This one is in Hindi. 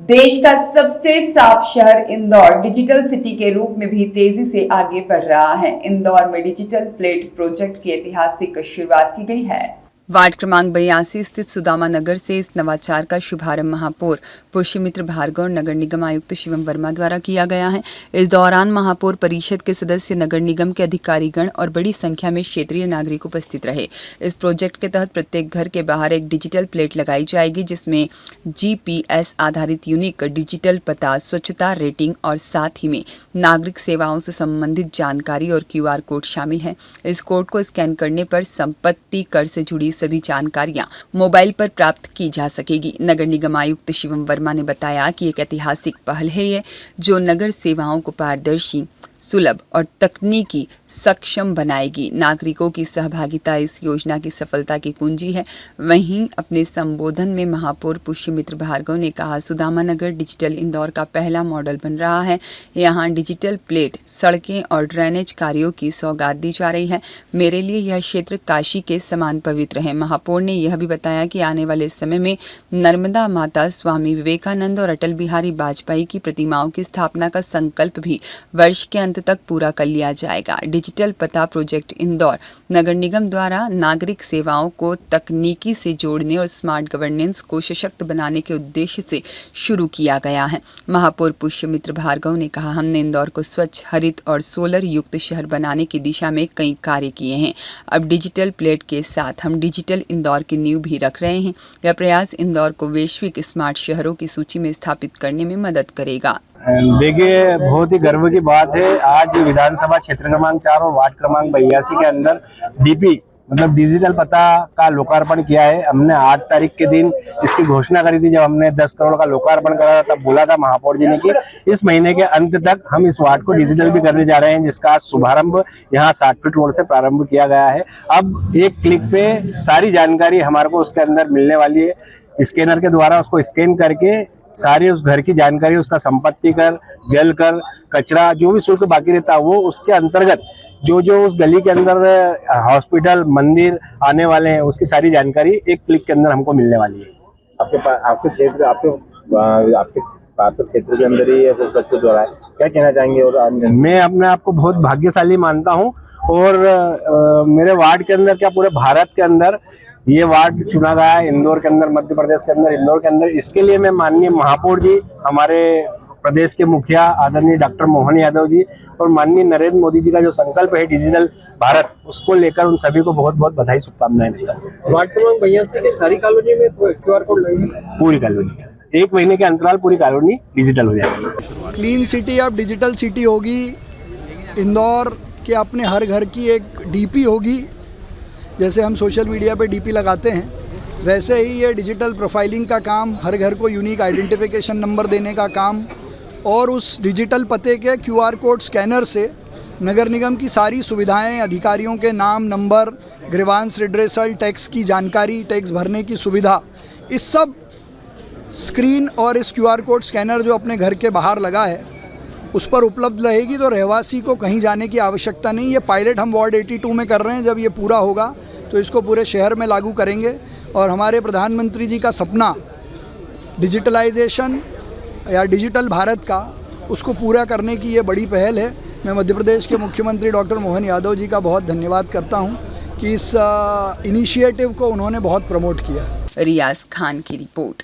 देश का सबसे साफ शहर इंदौर डिजिटल सिटी के रूप में भी तेजी से आगे बढ़ रहा है। इंदौर में डिजिटल प्लेट प्रोजेक्ट की ऐतिहासिक शुरुआत की गई है। वार्ड क्रमांक 82 स्थित सुदामा नगर से इस नवाचार का शुभारंभ महापौर पुष्यमित्र भार्गव और नगर निगम आयुक्त शिवम वर्मा द्वारा किया गया है। इस दौरान महापौर परिषद के सदस्य, नगर निगम के अधिकारीगण और बड़ी संख्या में क्षेत्रीय नागरिक उपस्थित रहे। इस प्रोजेक्ट के तहत प्रत्येक घर के बाहर एक डिजिटल प्लेट लगाई जाएगी, जिसमें GPS आधारित यूनिक डिजिटल पता, स्वच्छता रेटिंग और साथ ही में नागरिक सेवाओं से संबंधित जानकारी और QR कोड शामिल है। इस कोड को स्कैन करने पर संपत्ति कर से जुड़ी सभी जानकारियां मोबाइल पर प्राप्त की जा सकेगी। नगर निगम आयुक्त शिवम वर्मा ने बताया कि एक ऐतिहासिक पहल है ये, जो नगर सेवाओं को पारदर्शी, सुलभ और तकनीकी सक्षम बनाएगी। नागरिकों की सहभागिता इस योजना की सफलता की कुंजी है। वहीं अपने संबोधन में महापौर पुष्यमित्र भार्गव ने कहा, सुदामा नगर डिजिटल इंदौर का पहला मॉडल बन रहा है। यहाँ डिजिटल प्लेट, सड़कें और ड्रेनेज कार्यों की सौगात दी जा रही है। मेरे लिए यह क्षेत्र काशी के समान पवित्र है। महापौर ने यह भी बताया कि आने वाले समय में नर्मदा माता, स्वामी विवेकानंद और अटल बिहारी वाजपेयी की प्रतिमाओं की स्थापना का संकल्प भी वर्ष के अंत तक पूरा कर लिया जाएगा। डिजिटल पता प्रोजेक्ट इंदौर नगर निगम द्वारा नागरिक सेवाओं को तकनीकी से जोड़ने और स्मार्ट गवर्नेंस को सशक्त बनाने के उद्देश्य से शुरू किया गया है। महापौर पुष्यमित्र भार्गव ने कहा, हमने इंदौर को स्वच्छ, हरित और सोलर युक्त शहर बनाने की दिशा में कई कार्य किए हैं। अब डिजिटल प्लेट के साथ हम डिजिटल इंदौर की नींव भी रख रहे हैं। यह प्रयास इंदौर को वैश्विक स्मार्ट शहरों की सूची में स्थापित करने में मदद करेगा। देखिए, बहुत ही गर्व की बात है। आज विधानसभा क्षेत्र क्रमांक 4 और वार्ड क्रमांक 82 के अंदर DP मतलब डिजिटल पता का लोकार्पण किया है। हमने 8 तारीख के दिन इसकी घोषणा करी थी। जब हमने 10 करोड़ का लोकार्पण करा था, तब बोला था महापौर जी ने कि इस महीने के अंत तक हम इस वार्ड को डिजिटल भी करने जा रहे हैं, जिसका शुभारंभ यहाँ 60 फीट रोड से प्रारंभ किया गया है। अब एक क्लिक पे सारी जानकारी हमारे को उसके अंदर मिलने वाली है। स्कैनर के द्वारा उसको स्कैन करके सारी उस घर की जानकारी, उसका संपत्ति कर, जल कर, कचरा, जो भी शुल्क बाकी रहता है वो उसके अंतर्गत जो उस गली के अंदर हॉस्पिटल, मंदिर आने वाले हैं, उसकी सारी जानकारी एक क्लिक के अंदर हमको मिलने वाली है। आपके क्षेत्र, आपके पार्षद क्षेत्र के अंदर ही सब कुछ हो रहा है, क्या कहना चाहेंगे? और मैं अपने आप को बहुत भाग्यशाली मानता हूँ। और मेरे वार्ड के अंदर क्या, पूरे भारत के अंदर ये वार्ड चुना गया है, इंदौर के अंदर, मध्य प्रदेश के अंदर, इंदौर के अंदर। इसके लिए मैं माननीय महापौर जी, हमारे प्रदेश के मुखिया आदरणीय डॉक्टर मोहन यादव जी और माननीय नरेंद्र मोदी जी का जो संकल्प है डिजिटल भारत, उसको लेकर उन सभी को बहुत बहुत बधाई, शुभकामनाएं देता हूं। वार्ड क्रमांक 82 की सारी कॉलोनी में QR कोड लगेगा? पूरी कॉलोनी, 1 महीने के अंतराल पूरी कॉलोनी डिजिटल हो जाएगी। क्लीन सिटी अब डिजिटल सिटी होगी। इंदौर के अपने हर घर की एक DP होगी। जैसे हम सोशल मीडिया पे DP लगाते हैं, वैसे ही ये डिजिटल प्रोफाइलिंग का काम, हर घर को यूनिक आइडेंटिफिकेशन नंबर देने का काम, और उस डिजिटल पते के QR कोड स्कैनर से नगर निगम की सारी सुविधाएं, अधिकारियों के नाम, नंबर, ग्रीवांस रिड्रेसल, टैक्स की जानकारी, टैक्स भरने की सुविधा, इस सब स्क्रीन और इस QR कोड स्कैनर जो अपने घर के बाहर लगा है उस पर उपलब्ध रहेगी। तो रहवासी को कहीं जाने की आवश्यकता नहीं। ये पायलट हम वार्ड 82 में कर रहे हैं। जब ये पूरा होगा तो इसको पूरे शहर में लागू करेंगे। और हमारे प्रधानमंत्री जी का सपना डिजिटलाइजेशन या डिजिटल भारत का, उसको पूरा करने की ये बड़ी पहल है। मैं मध्य प्रदेश के मुख्यमंत्री डॉक्टर मोहन यादव जी का बहुत धन्यवाद करता हूँ कि इस इनिशिएटिव को उन्होंने बहुत प्रमोट किया। रियाज खान की रिपोर्ट।